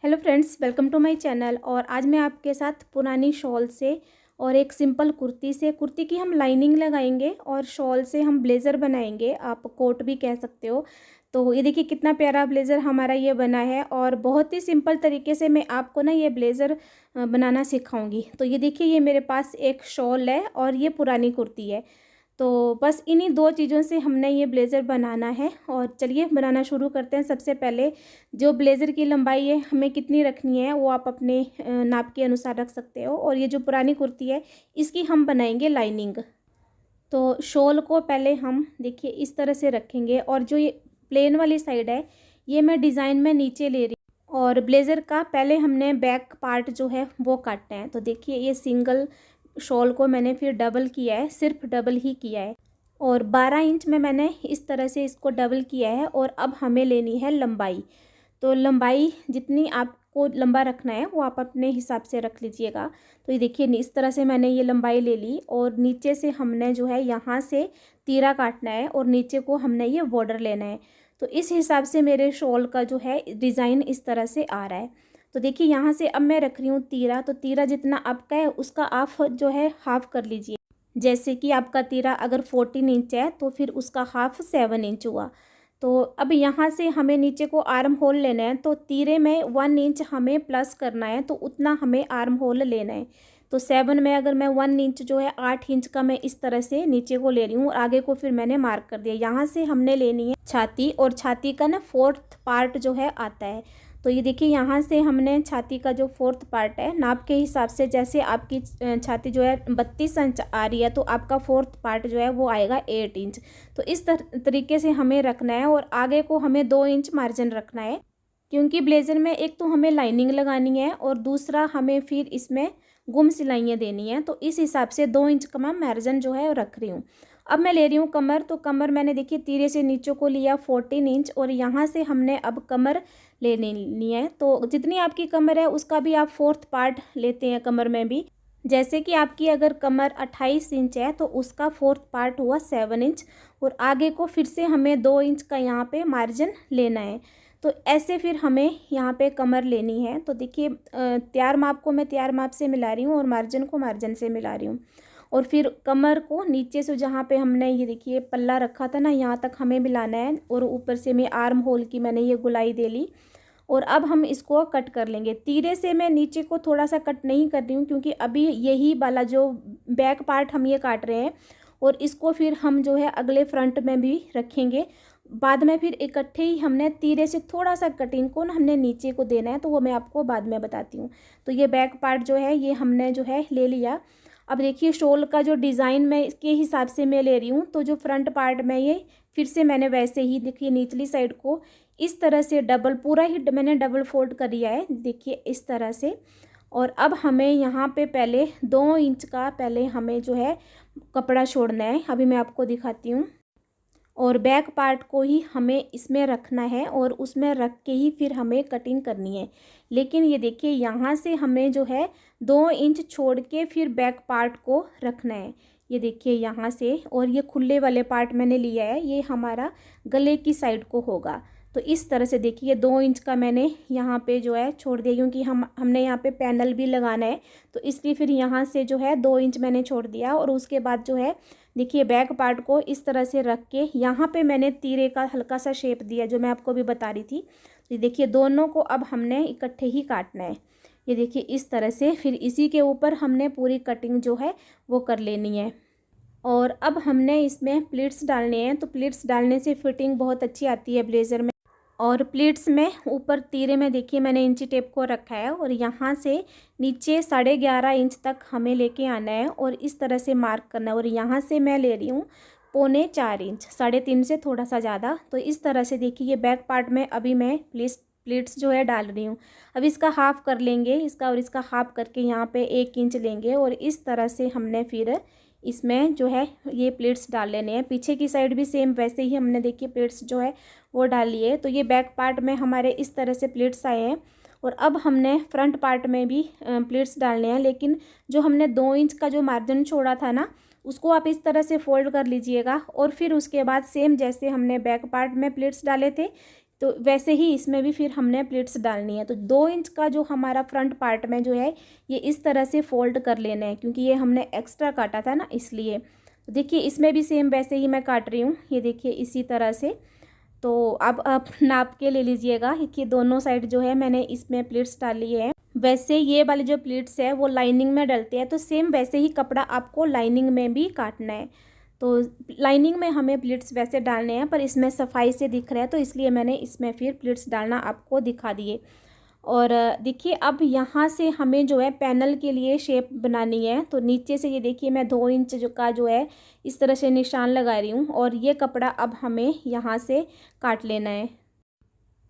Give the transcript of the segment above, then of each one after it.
Hello friends, welcome to my channel. और आज मैं आपके साथ पुरानी शॉल से और एक सिंपल कुर्ती से, कुर्ती की हम लाइनिंग लगाएंगे और शॉल से हम ब्लेज़र बनाएंगे, आप कोट भी कह सकते हो। तो ये देखिए कितना प्यारा ब्लेज़र हमारा ये बना है और बहुत ही सिंपल तरीके से मैं आपको ना ये ब्लेज़र बनाना सिखाऊंगी। तो ये देखिए, ये मेरे पास एक शॉल है और ये पुरानी कुर्ती है। तो बस इन्हीं दो चीज़ों से हमने ये ब्लेज़र बनाना है और चलिए बनाना शुरू करते हैं। सबसे पहले जो ब्लेज़र की लंबाई है हमें कितनी रखनी है वो आप अपने नाप के अनुसार रख सकते हो। और ये जो पुरानी कुर्ती है इसकी हम बनाएंगे लाइनिंग। तो शॉल को पहले हम देखिए इस तरह से रखेंगे और जो ये प्लेन वाली साइड है ये मैं डिज़ाइन में नीचे ले रही हूँ। और ब्लेज़र का पहले हमने बैक पार्ट जो है वो काटना है। तो देखिए ये सिंगल शॉल को मैंने फिर डबल किया है, सिर्फ डबल ही किया है और 12 इंच में मैंने इस तरह से इसको डबल किया है। और अब हमें लेनी है लंबाई। तो लंबाई जितनी आपको लंबा रखना है वो आप अपने हिसाब से रख लीजिएगा। तो ये देखिए इस तरह से मैंने ये लंबाई ले ली और नीचे से हमने जो है यहाँ से तीरा काटना है और नीचे को हमने ये बॉर्डर लेना है। तो इस हिसाब से मेरे शॉल का जो है डिज़ाइन इस तरह से आ रहा है। तो देखिए यहाँ से अब मैं रख रही हूँ तीरा। तो तीरा जितना आपका है उसका आप जो है हाफ़ कर लीजिए। जैसे कि आपका तीरा अगर 14 इंच है तो फिर उसका हाफ़ 7 इंच हुआ। तो अब यहाँ से हमें नीचे को आर्म होल लेना है। तो तीरे में 1 इंच हमें प्लस करना है, तो उतना हमें आर्म होल लेना है। तो 7 में अगर मैं 1 इंच जो है 8 इंच का मैं इस तरह से नीचे को ले रही हूँ और आगे को फिर मैंने मार्क कर दिया। यहाँ से हमने लेनी है छाती और छाती का ना 4th पार्ट जो है आता है। तो ये देखिए यहाँ से हमने छाती का जो 4th पार्ट है नाप के हिसाब से, जैसे आपकी छाती जो है 32 इंच आ रही है तो आपका 4th पार्ट जो है वो आएगा 8 इंच। तो इस तरीके से हमें रखना है और आगे को हमें 2 इंच मार्जिन रखना है, क्योंकि ब्लेज़र में एक तो हमें लाइनिंग लगानी है और दूसरा हमें फिर इसमें गुम सिलाइयाँ देनी है। तो इस हिसाब से 2 इंच का मैं मार्जिन जो है वो रख रही हूँ। अब मैं ले रही हूँ कमर। तो कमर मैंने देखिए तीरे से नीचे को लिया 14 इंच और यहाँ से हमने अब कमर लेनी है। तो जितनी आपकी कमर है उसका भी आप 4th पार्ट लेते हैं कमर में भी। जैसे कि आपकी अगर कमर 28 इंच है तो उसका 4th पार्ट हुआ 7 इंच और आगे को फिर से हमें 2 इंच का यहाँ पे मार्जिन लेना है। तो ऐसे फिर हमें यहाँ पे कमर लेनी है। तो देखिए तैयार माप को मैं तैयार माप से मिला रही हूँ और मार्जिन को मार्जिन से मिला रही हूँ। और फिर कमर को नीचे से जहाँ पे हमने ये देखिए पल्ला रखा था ना, यहाँ तक हमें मिलाना है और ऊपर से मैं आर्म होल की मैंने ये गुलाई दे ली। और अब हम इसको कट कर लेंगे। तीरे से मैं नीचे को थोड़ा सा कट नहीं कर रही हूँ क्योंकि अभी यही वाला जो बैक पार्ट हम ये काट रहे हैं और इसको फिर हम जो है अगले फ्रंट में भी रखेंगे। बाद में फिर इकट्ठे ही हमने तीरे से थोड़ा सा कटिंग को ना हमने नीचे को देना है, तो वो मैं आपको बाद में बताती हूँ। तो ये बैक पार्ट जो है ये हमने जो है ले लिया। अब देखिए शॉल का जो डिज़ाइन मैं इसके हिसाब से मैं ले रही हूँ। तो जो फ्रंट पार्ट में ये फिर से मैंने वैसे ही देखिए निचली साइड को इस तरह से डबल पूरा ही मैंने डबल फोल्ड कर दिया है, देखिए इस तरह से। और अब हमें यहाँ पे पहले 2 इंच का पहले हमें जो है कपड़ा छोड़ना है। अभी मैं आपको दिखाती हूँ। और बैक पार्ट को ही हमें इसमें रखना है और उसमें रख के ही फिर हमें कटिंग करनी है। लेकिन ये देखिए यहाँ से हमें जो है 2 इंच छोड़ के फिर बैक पार्ट को रखना है। ये देखिए यहाँ से, और ये खुले वाले पार्ट मैंने लिया है, ये हमारा गले की साइड को होगा। तो इस तरह से देखिए 2 इंच का मैंने यहाँ पे जो है छोड़ दिया, क्योंकि हमने यहाँ पे पैनल भी लगाना है। तो इसलिए फिर यहाँ से जो है 2 इंच मैंने छोड़ दिया। और उसके बाद जो है देखिए बैक पार्ट को इस तरह से रख के यहाँ पे मैंने तीरे का हल्का सा शेप दिया जो मैं आपको भी बता रही थी। तो देखिए दोनों को अब हमने इकट्ठे ही काटना है। ये देखिए इस तरह से फिर इसी के ऊपर हमने पूरी कटिंग जो है वो कर लेनी है। और अब हमने इसमें प्लीट्स डालने हैं। तो प्लीट्स डालने से फिटिंग बहुत अच्छी आती है ब्लेज़र में। और प्लीट्स में ऊपर तीरे में देखिए मैंने इंची टेप को रखा है और यहाँ से नीचे 11.5 इंच तक हमें लेके आना है और इस तरह से मार्क करना है। और यहाँ से मैं ले रही हूँ 3.25 इंच, 3.5 से थोड़ा सा ज़्यादा। तो इस तरह से देखिए ये बैक पार्ट में अभी मैं प्लीट्स जो है डाल रही हूँ। अब इसका हाफ़ कर लेंगे, इसका और इसका हाफ़ करके यहाँ पे 1 इंच लेंगे और इस तरह से हमने फिर इसमें जो है ये प्लेट्स डाल लेने हैं। पीछे की साइड भी सेम वैसे ही हमने देखिए प्लेट्स जो है वो डाल लिए। तो ये बैक पार्ट में हमारे इस तरह से प्लेट्स आए हैं। और अब हमने फ्रंट पार्ट में भी प्लेट्स डालने हैं, लेकिन जो हमने 2 इंच का जो मार्जिन छोड़ा था ना उसको आप इस तरह से फोल्ड कर लीजिएगा। और फिर उसके बाद सेम जैसे हमने बैक पार्ट में प्लेट्स डाले थे तो वैसे ही इसमें भी फिर हमने प्लीट्स डालनी है। तो 2 इंच का जो हमारा फ्रंट पार्ट में जो है ये इस तरह से फोल्ड कर लेना है, क्योंकि ये हमने एक्स्ट्रा काटा था ना, इसलिए। तो देखिए इसमें भी सेम वैसे ही मैं काट रही हूँ, ये देखिए इसी तरह से। तो अब आप नाप के ले लीजिएगा कि दोनों साइड जो है मैंने इसमें प्लीट्स डाली है। वैसे ये वाले जो प्लीट्स है वो लाइनिंग में डलते हैं, तो सेम वैसे ही कपड़ा आपको लाइनिंग में भी काटना है। तो लाइनिंग में हमें प्लीट्स वैसे डालने हैं, पर इसमें सफाई से दिख रहा है तो इसलिए मैंने इसमें फिर प्लीट्स डालना आपको दिखा दिए। और देखिए अब यहाँ से हमें जो है पैनल के लिए शेप बनानी है। तो नीचे से ये देखिए मैं 2 इंच का जो है इस तरह से निशान लगा रही हूँ, और ये कपड़ा अब हमें यहाँ से काट लेना है।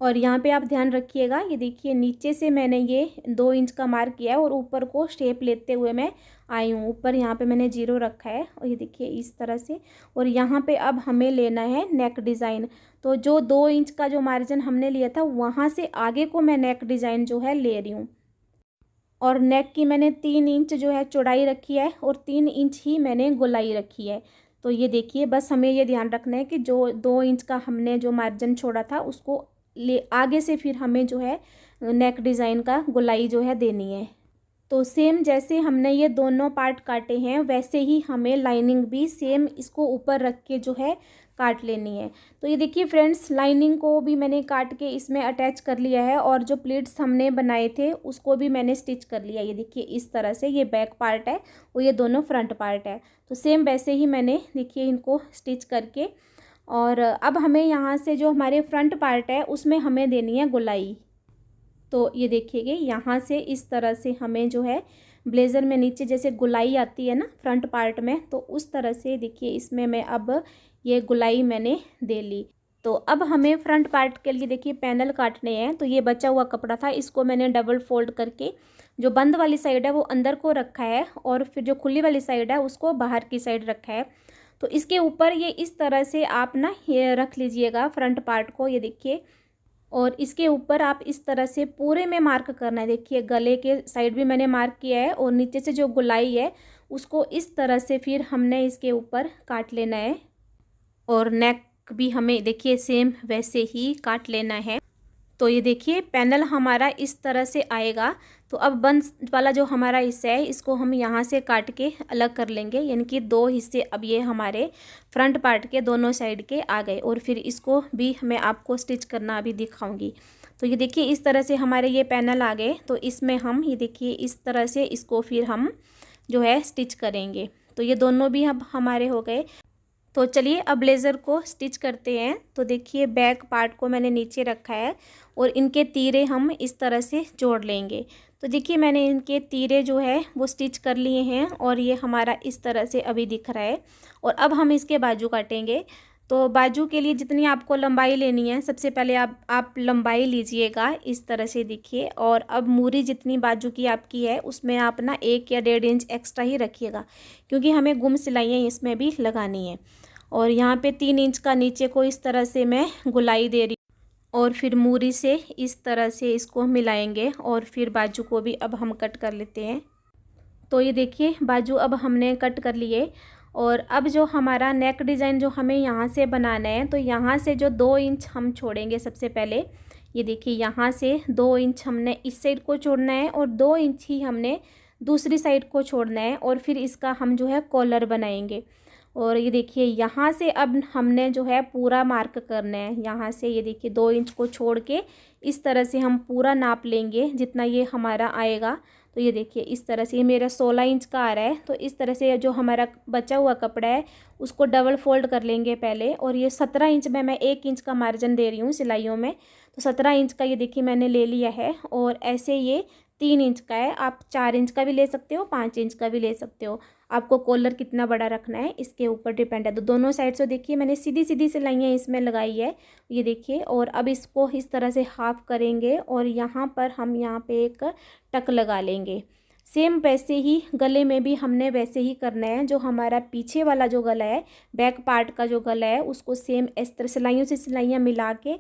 और यहाँ पे आप ध्यान रखिएगा, ये देखिए नीचे से मैंने ये 2 इंच का मार्क किया है और ऊपर को शेप लेते हुए मैं आई हूँ। ऊपर यहाँ पे मैंने 0 रखा है, और ये देखिए इस तरह से। और यहाँ पे अब हमें लेना है नेक डिज़ाइन। तो जो 2 इंच का जो मार्जिन हमने लिया था वहाँ से आगे को मैं नेक डिज़ाइन जो है ले रही हूँ। और नेक की मैंने 3 इंच जो है चौड़ाई रखी है और 3 इंच ही मैंने गोलाई रखी है। तो ये देखिए बस हमें ये ध्यान रखना है कि जो 2 इंच का हमने जो मार्जिन छोड़ा था उसको ले आगे से फिर हमें जो है नेक डिज़ाइन का गोलाई जो है देनी है। तो सेम जैसे हमने ये दोनों पार्ट काटे हैं वैसे ही हमें लाइनिंग भी सेम इसको ऊपर रख के जो है काट लेनी है। तो ये देखिए फ्रेंड्स, लाइनिंग को भी मैंने काट के इसमें अटैच कर लिया है, और जो प्लीट्स हमने बनाए थे उसको भी मैंने स्टिच कर लिया। ये देखिए इस तरह से, ये बैक पार्ट है और ये दोनों फ्रंट पार्ट है। तो सेम वैसे ही मैंने देखिए इनको स्टिच करके, और अब हमें यहाँ से जो हमारे फ्रंट पार्ट है उसमें हमें देनी है गोलाई। तो ये देखिए यहाँ से इस तरह से हमें जो है ब्लेज़र में नीचे जैसे गोलाई आती है ना फ्रंट पार्ट में, तो उस तरह से देखिए इसमें मैं अब ये गोलाई मैंने दे ली। तो अब हमें फ्रंट पार्ट के लिए देखिए पैनल काटने हैं। तो ये बचा हुआ कपड़ा था, इसको मैंने डबल फोल्ड करके जो बंद वाली साइड है वो अंदर को रखा है, और फिर जो खुली वाली साइड है उसको बाहर की साइड रखा है। तो इसके ऊपर ये इस तरह से आप ना ये रख लीजिएगा फ्रंट पार्ट को, ये देखिए। और इसके ऊपर आप इस तरह से पूरे में मार्क करना है। देखिए गले के साइड भी मैंने मार्क किया है, और नीचे से जो गोलाई है उसको इस तरह से फिर हमने इसके ऊपर काट लेना है। और नेक भी हमें देखिए सेम वैसे ही काट लेना है। तो ये देखिए पैनल हमारा इस तरह से आएगा। तो अब बंद वाला जो हमारा हिस्सा है इसको हम यहाँ से काट के अलग कर लेंगे, यानी कि 2 हिस्से अब ये हमारे फ्रंट पार्ट के दोनों साइड के आ गए। और फिर इसको भी मैं आपको स्टिच करना अभी दिखाऊंगी। तो ये देखिए इस तरह से हमारे ये पैनल आ गए। तो इसमें हम ये देखिए इस तरह से इसको फिर हम जो है स्टिच करेंगे। तो ये दोनों भी अब हमारे हो गए। तो चलिए अब ब्लेज़र को स्टिच करते हैं। तो देखिए बैक पार्ट को मैंने नीचे रखा है, और इनके तीरे हम इस तरह से जोड़ लेंगे। तो देखिए मैंने इनके तीरे जो है वो स्टिच कर लिए हैं, और ये हमारा इस तरह से अभी दिख रहा है। और अब हम इसके बाजू काटेंगे। तो बाजू के लिए जितनी आपको लंबाई लेनी है, सबसे पहले आप लंबाई लीजिएगा इस तरह से देखिए। और अब मूरी जितनी बाजू की आपकी है उसमें आप ना 1 या 1.5 इंच एक्स्ट्रा ही रखिएगा, क्योंकि हमें गुम सिलाइयाँ इसमें भी लगानी है। और यहाँ पे 3 इंच का नीचे को इस तरह से मैं गोलाई दे रही हूँ, और फिर मूरी से इस तरह से इसको मिलाएंगे, और फिर बाजू को भी अब हम कट कर लेते हैं। तो ये देखिए बाजू अब हमने कट कर लिए। और अब जो हमारा नेक डिज़ाइन जो हमें यहाँ से बनाना है, तो यहाँ से जो 2 इंच हम छोड़ेंगे सबसे पहले। ये देखिए यहाँ से 2 इंच हमने इस साइड को छोड़ना है, और 2 इंच ही हमने दूसरी साइड को छोड़ना है, और फिर इसका हम जो है कॉलर बनाएंगे। और ये देखिए यहाँ से अब हमने जो है पूरा मार्क करना है। यहाँ से ये देखिए 2 इंच को छोड़ के इस तरह से हम पूरा नाप लेंगे जितना ये हमारा आएगा। तो ये देखिए इस तरह से, ये मेरा 16 इंच का आ रहा है। तो इस तरह से जो हमारा बचा हुआ कपड़ा है उसको डबल फोल्ड कर लेंगे पहले। और ये 17 इंच में मैं 1 इंच का मार्जिन दे रही हूँ सिलाइयों में। तो 17 इंच का ये देखिए मैंने ले लिया है। और ऐसे ये 3 इंच का है, आप 4 इंच का भी ले सकते हो, 5 इंच का भी ले सकते हो। आपको कॉलर कितना बड़ा रखना है इसके ऊपर डिपेंड है। तो दोनों साइड से देखिए मैंने सीधी सीधी सिलाइयाँ इसमें लगाई है, ये देखिए। और अब इसको इस तरह से हाफ करेंगे, और यहाँ पर हम यहाँ पे एक टक लगा लेंगे। सेम वैसे ही गले में भी हमने वैसे ही करना है। जो हमारा पीछे वाला जो गला है, बैक पार्ट का जो गला है, उसको सेम इस तरह सिलाइयों से सिलाइयाँ मिला के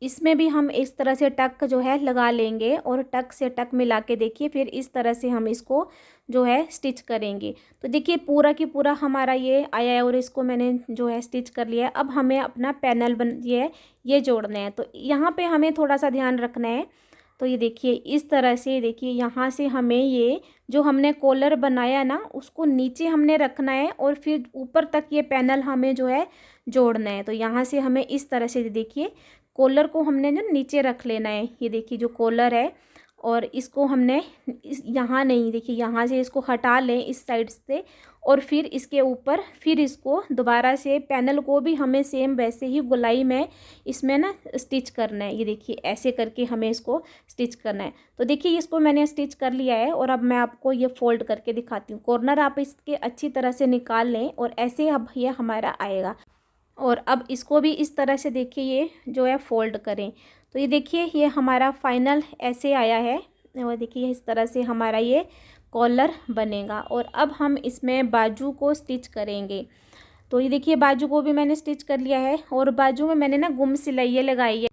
इसमें भी हम इस तरह से टक जो है लगा लेंगे और टक से टक मिला के देखिए फिर इस तरह से हम इसको जो है स्टिच करेंगे। तो देखिए पूरा की पूरा हमारा ये आया है और इसको मैंने जो है स्टिच कर लिया है। अब हमें अपना पैनल ये जोड़ना है। तो यहाँ पे हमें थोड़ा सा ध्यान रखना है। तो ये देखिए इस तरह से, देखिए यहाँ से हमें ये जो हमने कॉलर बनाया ना उसको नीचे हमने रखना है और फिर ऊपर तक ये पैनल हमें जो है जोड़ना है। तो यहाँ से हमें इस तरह से देखिए कॉलर को हमने जो नीचे रख लेना है। ये देखिए जो कॉलर है और इसको हमने यहाँ नहीं, देखिए यहाँ से इसको हटा लें इस साइड से और फिर इसके ऊपर फिर इसको दोबारा से पैनल को भी हमें सेम वैसे ही गोलाई में इसमें ना स्टिच करना है। ये देखिए ऐसे करके हमें इसको स्टिच करना है। तो देखिए इसको मैंने स्टिच कर लिया है और अब मैं आपको ये फोल्ड करके दिखाती हूँ। कॉर्नर आप इसके अच्छी तरह से निकाल लें और ऐसे अब ये हमारा आएगा। और अब इसको भी इस तरह से देखिए ये जो है फोल्ड करें। तो ये देखिए ये हमारा फाइनल ऐसे आया है और देखिए इस तरह से हमारा ये कॉलर बनेगा। और अब हम इसमें बाजू को स्टिच करेंगे। तो ये देखिए बाजू को भी मैंने स्टिच कर लिया है और बाजू में मैंने ना गुम सिलाइयाँ लगाई है,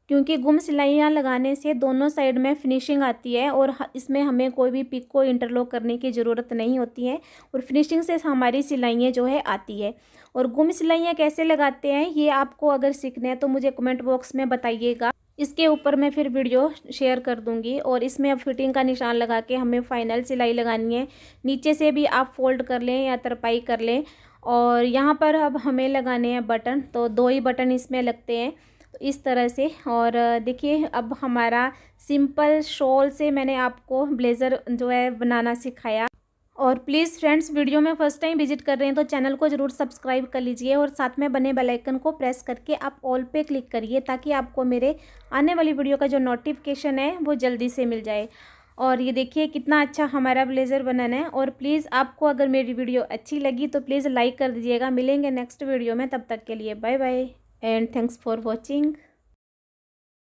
क्योंकि गुम सिलाइयाँ लगाने से दोनों साइड में फिनिशिंग आती है और इसमें हमें कोई भी पिक को इंटरलॉक करने की ज़रूरत नहीं होती है और फिनिशिंग से हमारी सिलाइयाँ जो है आती है। और गुम सिलाइयाँ कैसे लगाते हैं ये आपको अगर सीखना है तो मुझे कमेंट बॉक्स में बताइएगा, इसके ऊपर मैं फिर वीडियो शेयर कर दूंगी। और इसमें अब फिटिंग का निशान लगा के हमें फाइनल सिलाई लगानी है। नीचे से भी आप फोल्ड कर लें या तरपाई कर लें। और यहाँ पर अब हमें लगाने हैं बटन, तो 2 ही बटन इसमें लगते हैं। तो इस तरह से। और देखिए अब हमारा सिंपल शॉल से मैंने आपको ब्लेज़र जो है बनाना सिखाया। और प्लीज़ फ्रेंड्स वीडियो में फर्स्ट टाइम विजिट कर रहे हैं तो चैनल को ज़रूर सब्सक्राइब कर लीजिए और साथ में बने बेल आइकन को प्रेस करके आप ऑल पे क्लिक करिए ताकि आपको मेरे आने वाली वीडियो का जो नोटिफिकेशन है वो जल्दी से मिल जाए। और ये देखिए कितना अच्छा हमारा ब्लेज़र बनाना है। और प्लीज़ आपको अगर मेरी वीडियो अच्छी लगी तो प्लीज़ लाइक कर दीजिएगा। मिलेंगे नेक्स्ट वीडियो में, तब तक के लिए bye bye and thanks for watching.